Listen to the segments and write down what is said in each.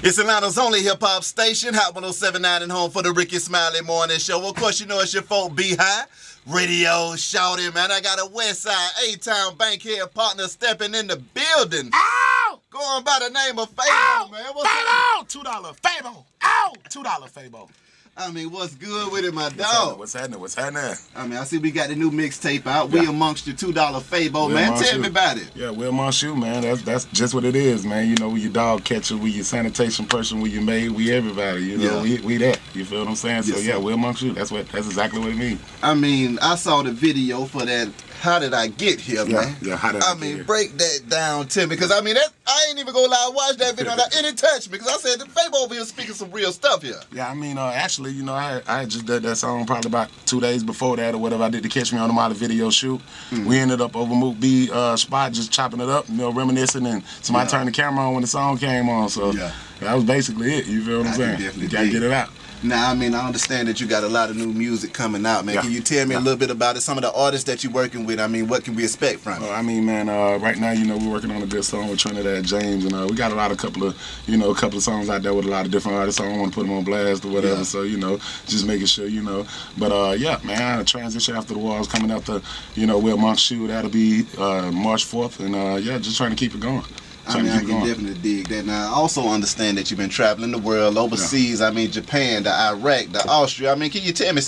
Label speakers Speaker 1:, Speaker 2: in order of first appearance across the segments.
Speaker 1: It's Atlanta's only hip-hop station, Hot 107.9 and home for the Ricky Smiley Morning Show. Of course, you know it's your folk Behind. Radio shouting, man. I got a West Side, A-Town Bankhead partner stepping in the building.
Speaker 2: Ow!
Speaker 1: Going by the name of Fabo, man. What's
Speaker 2: Fabo! $2 Fabo. Ow! $2 Fabo.
Speaker 1: I mean, what's good with it, my dog?
Speaker 2: What's happening? What's happening?
Speaker 1: I mean, I see we got the new mixtape out. We amongst your $2 Fabo, man. Tell me about it.
Speaker 2: Yeah, we amongst you, man. That's just what it is, man. You know, we your dog catcher, we your sanitation person, we your maid, we everybody. You know, we that. You feel what I'm saying? So yeah, we amongst you. That's exactly what it means.
Speaker 1: I mean, I saw the video for that. How did I get here, man?
Speaker 2: Yeah, how did I get here?
Speaker 1: Break that down to me, because I mean, I ain't even gonna lie, I watched that video and it touched me, because I said, the Fabo over here speaking some real stuff here.
Speaker 2: Yeah, I mean, actually, you know, I just did that song probably about 2 days before that or whatever. I did to Catch Me on the Model video shoot. We ended up over Mook B spot, just chopping it up, you know, reminiscing, and somebody turned the camera on when the song came on. So that was basically it. You feel what I'm saying? You gotta get it out.
Speaker 1: Now, I mean, I understand that you got a lot of new music coming out, man. Can you tell me a little bit about it? Some of the artists that you're working with, I mean, what can we expect from it?
Speaker 2: I mean, man, right now, you know, we're working on a good song with Trinidad James, and we got a couple of songs out there with a lot of different artists. So I don't want to put them on blast or whatever, so, you know, just making sure, you know. But, yeah, man, Transition After the War is coming out the, you know, we're amongst you. That'll be March 4th, and, yeah, just trying to keep it going.
Speaker 1: I mean, I can definitely dig that. Now, I also understand that you've been traveling the world, overseas. I mean, Japan, the Iraq, the Austria. I mean, can you tell me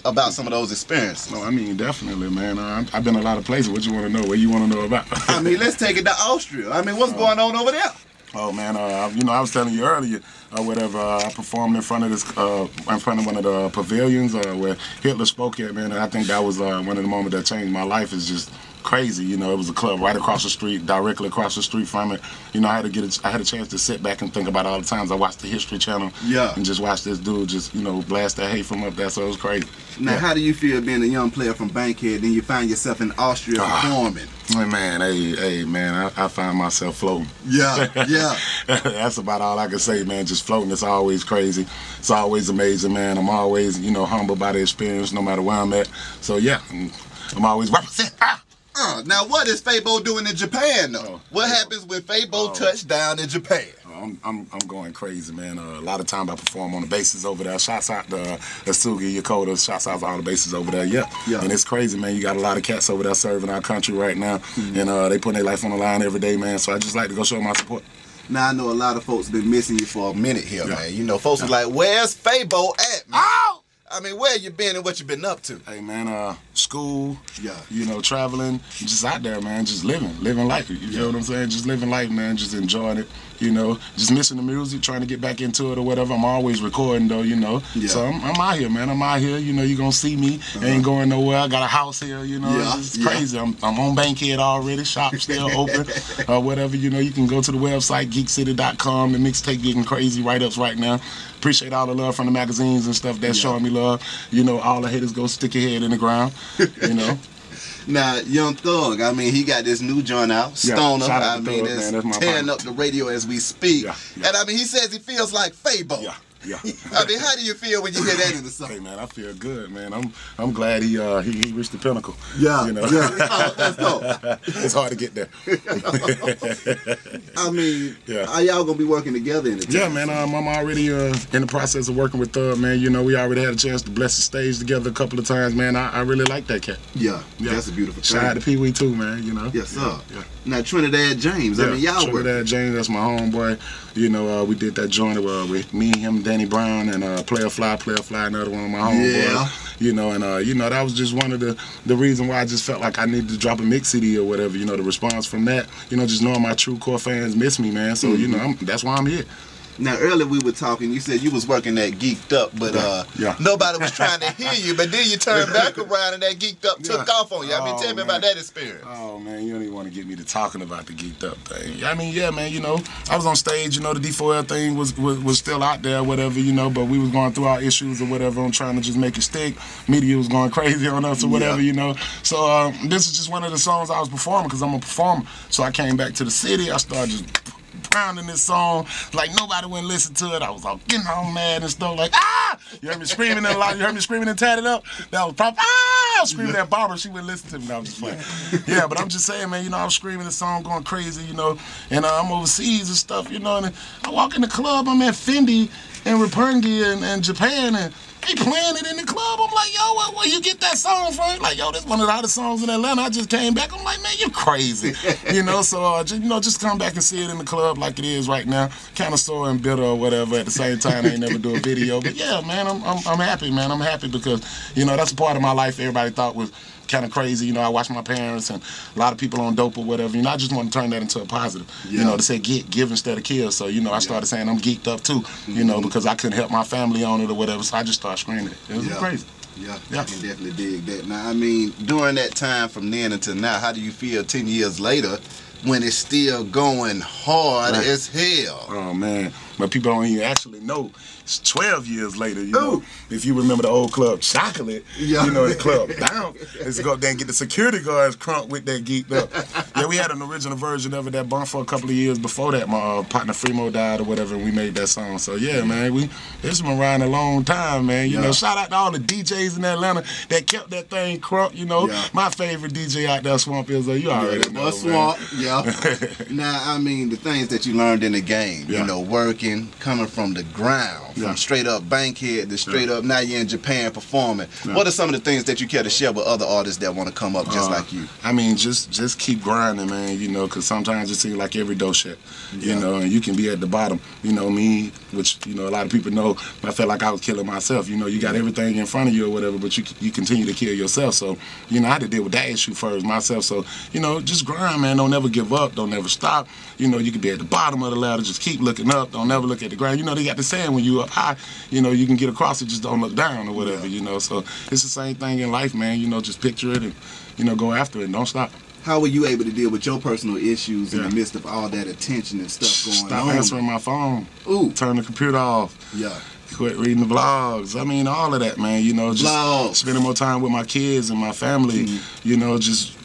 Speaker 1: about some of those experiences?
Speaker 2: No, I mean, definitely, man. I've been a lot of places. What you want to know? What you want to know about?
Speaker 1: I mean, let's take it to Austria. I mean, what's going on over there?
Speaker 2: Oh man, you know, I was telling you earlier, I performed in front of one of the pavilions where Hitler spoke at, man. And I think that was one of the moments that changed my life. Is just crazy, you know. It was a club right across the street, directly across the street from it. You know, I had a chance to sit back and think about all the times I watched the History Channel, and just watch this dude just, you know, blast that hate from up there. So it was crazy.
Speaker 1: Now, how do you feel being a young player from Bankhead, then you find yourself in Austria performing?
Speaker 2: Man, hey, man, I find myself floating.
Speaker 1: Yeah.
Speaker 2: That's about all I can say, man. Just floating. It's always crazy. It's always amazing, man. I'm always, you know, humbled by the experience, no matter where I'm at. So yeah, I'm always represent.
Speaker 1: Now, what is Fabo doing in Japan, though? What happens when Fabo touched down in Japan?
Speaker 2: I'm going crazy, man. A lot of time I perform on the bases over there. Shouts out to Asugi, Yokota. Shouts out to all the bases over there. Yeah. And it's crazy, man. You got a lot of cats over there serving our country right now, and they putting their life on the line every day, man. So I just like to go show my support.
Speaker 1: Now, I know a lot of folks been missing you for a minute here, man. You know, folks was like, where's Fabo at, man? I mean, where you been and what you been up to?
Speaker 2: Hey, man, school, you know, traveling, just out there, man, just living life. You feel what I'm saying? Just living life, man, just enjoying it, you know, just missing the music, trying to get back into it or whatever. I'm always recording, though, you know. So I'm out here, man. I'm out here, you know, you're going to see me. Ain't going nowhere. I got a house here, you know. It's crazy. I'm on Bankhead already. Shop still open or whatever, you know. You can go to the website, geekcity.com. The mixtape getting crazy write-ups right now. Appreciate all the love from the magazines and stuff that's showing me love. You know, all the haters go stick your head in the ground, you know.
Speaker 1: Now, Young Thug, I mean, he got this new joint out, Stoner. I mean, it's tearing up the radio as we speak. And I mean, he says he feels like Fabo. I mean, how do you feel when you hear that in the song?
Speaker 2: Hey, man, I feel good, man. I'm glad he reached the pinnacle. You know?
Speaker 1: Let's go.
Speaker 2: It's hard to get there.
Speaker 1: I mean, are y'all gonna be working together in the
Speaker 2: Yeah, man. I'm already in the process of working with Thug, man. You know, we already had a chance to bless the stage together a couple of times, man. I really like that cat.
Speaker 1: Yeah, that's a beautiful thing.
Speaker 2: Shout out to Pee Wee too, man. You know.
Speaker 1: Yes, sir. Now, Trinidad James. I mean, y'all
Speaker 2: Trinidad James, that's my homeboy. You know, we did that joint with me, him, Danny Brown, and Player Fly, another one of my homeboys. You know, and you know, that was just one of the reason why I just felt like I needed to drop a mix CD or whatever. You know, the response from that, you know, just knowing my true core fans miss me, man. So you know, that's why I'm here.
Speaker 1: Now, earlier we were talking, you said you was working that Geeked Up, but nobody was trying to hear you, but then you turned back around and that Geeked Up took off on you. I mean, tell me about that experience.
Speaker 2: Oh, man, you don't even want to get me to talking about the Geeked Up thing. I mean, yeah, man, you know, I was on stage, you know, the D4L thing was still out there, whatever, you know, but we was going through our issues or whatever. I'm trying to just make it stick. Media was going crazy on us or whatever, you know. So this is just one of the songs I was performing because I'm a performer. So I came back to the city. I started just pounding this song like nobody went listen to it. I was all getting all mad and stuff like, ah! You heard me screaming and you heard me screaming and tatted up. That was probably, ah! was screaming at Barbara, she wouldn't listen to me. No, I'm just playing. Yeah, but I'm just saying, man, you know, I was screaming the song, going crazy, you know, and I'm overseas and stuff, you know, and I walk in the club, I'm at Fendi and Roppongi and Japan, and they playing it in the club. I'm like, yo, where you get that song from? Like, yo, this one of the hottest songs in Atlanta. I just came back. I'm like, man, you're crazy. You know, so, just come back and see it in the club like it is right now. Kind of sore and bitter or whatever. At the same time, I ain't never do a video. But yeah, man, I'm happy, man. I'm happy because, you know, that's a part of my life everybody thought was kind of crazy. You know, I watched my parents and a lot of people on dope or whatever. You know, I just want to turn that into a positive. Yeah. You know, to say give instead of kill. So, you know, I started saying I'm geeked up too, you know, because I couldn't help my family on it or whatever. So I just started screaming it. It was crazy.
Speaker 1: Yeah, I can definitely dig that. Now, I mean, during that time from then until now, how do you feel 10 years later when it's still going hard as hell?
Speaker 2: Oh, man. But people don't even actually know. It's 12 years later, you know. If you remember the old Club Chocolate, you know, the club down. Let's go there and get the security guards crunk with that geeked up. Yeah, we had an original version of it that bumped for a couple of years before that. My partner Fremo died or whatever, and we made that song. So, yeah, man, it's been around a long time, man. You know, shout out to all the DJs in Atlanta that kept that thing crunk, you know. My favorite DJ out there, Swamp is, you already know,
Speaker 1: Swamp, Now, I mean, the things that you learned in the game, you know, working, coming from the ground, from straight up Bankhead to straight up, now you're in Japan performing. What are some of the things that you care to share with other artists that want to come up just like you?
Speaker 2: I mean, just keep grinding, man, you know, because sometimes it seems like every door shut, you know, and you can be at the bottom. You know, me, which, you know, a lot of people know, I felt like I was killing myself. You know, you got everything in front of you or whatever, but you continue to kill yourself. So, you know, I had to deal with that issue first myself. So, you know, just grind, man. Don't never give up. Don't never stop. You know, you can be at the bottom of the ladder. Just keep looking up. Don't never look at the ground. You know, they got the saying when you up high, you know, you can get across it, just don't look down or whatever, you know. So it's the same thing in life, man. You know, just picture it and, you know, go after it and don't stop.
Speaker 1: How were you able to deal with your personal issues in the midst of all that attention and stuff going on?
Speaker 2: Stop answering my phone. Turn the computer off. Quit reading the vlogs. I mean, all of that, man. You know, just spending more time with my kids and my family. You know, just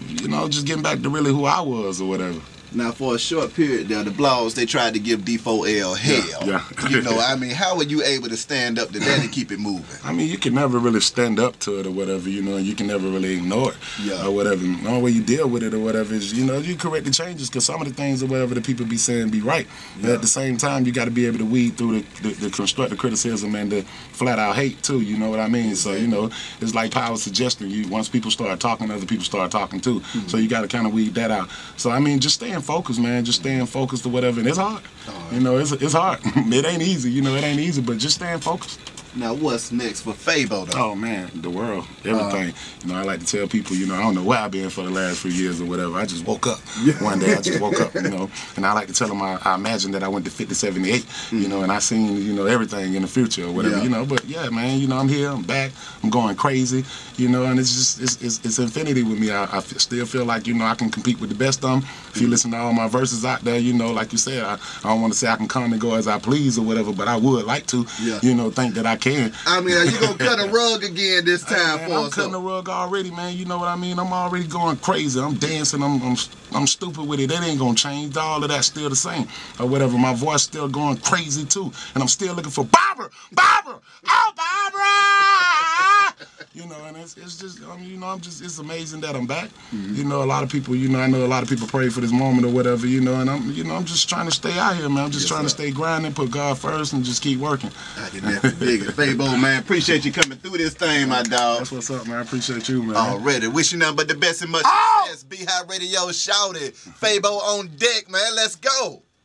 Speaker 2: getting back to really who I was or whatever.
Speaker 1: Now, for a short period there, the blogs, they tried to give D4L hell. You know, I mean, how were you able to stand up to that and keep it moving?
Speaker 2: I mean, you can never really stand up to it or whatever, you know, and you can never really ignore it or whatever. The only way you deal with it or whatever is, you know, you correct the changes because some of the things or whatever the people be saying be right. But at the same time, you got to be able to weed through the constructive criticism and the flat-out hate, too, you know what I mean? So, you know, it's like power suggestion. Once people start talking, other people start talking, too. So you got to kind of weed that out. So, I mean, just staying focused, man. Just staying focused or whatever. And it's hard. You know, it's hard. It ain't easy. You know, it ain't easy, but just staying focused.
Speaker 1: Now, what's next for Fabo, though?
Speaker 2: Oh, man, the world, everything. You know, I like to tell people, you know, I don't know where I've been for the last few years or whatever. I just woke up. One day I just woke up, you know. And I like to tell them I imagine that I went to 5078, you know, and I seen, you know, everything in the future or whatever, you know. But, yeah, man, you know, I'm here, I'm back, I'm going crazy, you know, and it's just, it's infinity with me. I still feel like, you know, I can compete with the best of them. If you listen to all my verses out there, you know, like you said, I don't want to say I can come and go as I please or whatever, but I would like to, you know, think that I can.
Speaker 1: I mean, are you going to cut a rug again this time for us?
Speaker 2: I'm cutting the rug already, man. You know what I mean? I'm already going crazy. I'm dancing. I'm stupid with it. That ain't going to change. All of that's still the same or whatever. My voice still going crazy, too. And I'm still looking for Barbara! Barbara! Oh, Barbara! You know, and it's just, you know, it's amazing that I'm back. You know, a lot of people, you know, I know a lot of people pray for this moment or whatever, you know, and I'm just trying to stay out here, man. I'm just trying to stay grinding, put God first, and just keep working.
Speaker 1: I can definitely dig it. Fabo, man, appreciate you coming through this thing, my dog.
Speaker 2: That's what's up, man. I appreciate you, man.
Speaker 1: Already. Wish you nothing but the best and much success. B-High Radio shouted. Fabo on deck, man. Let's go.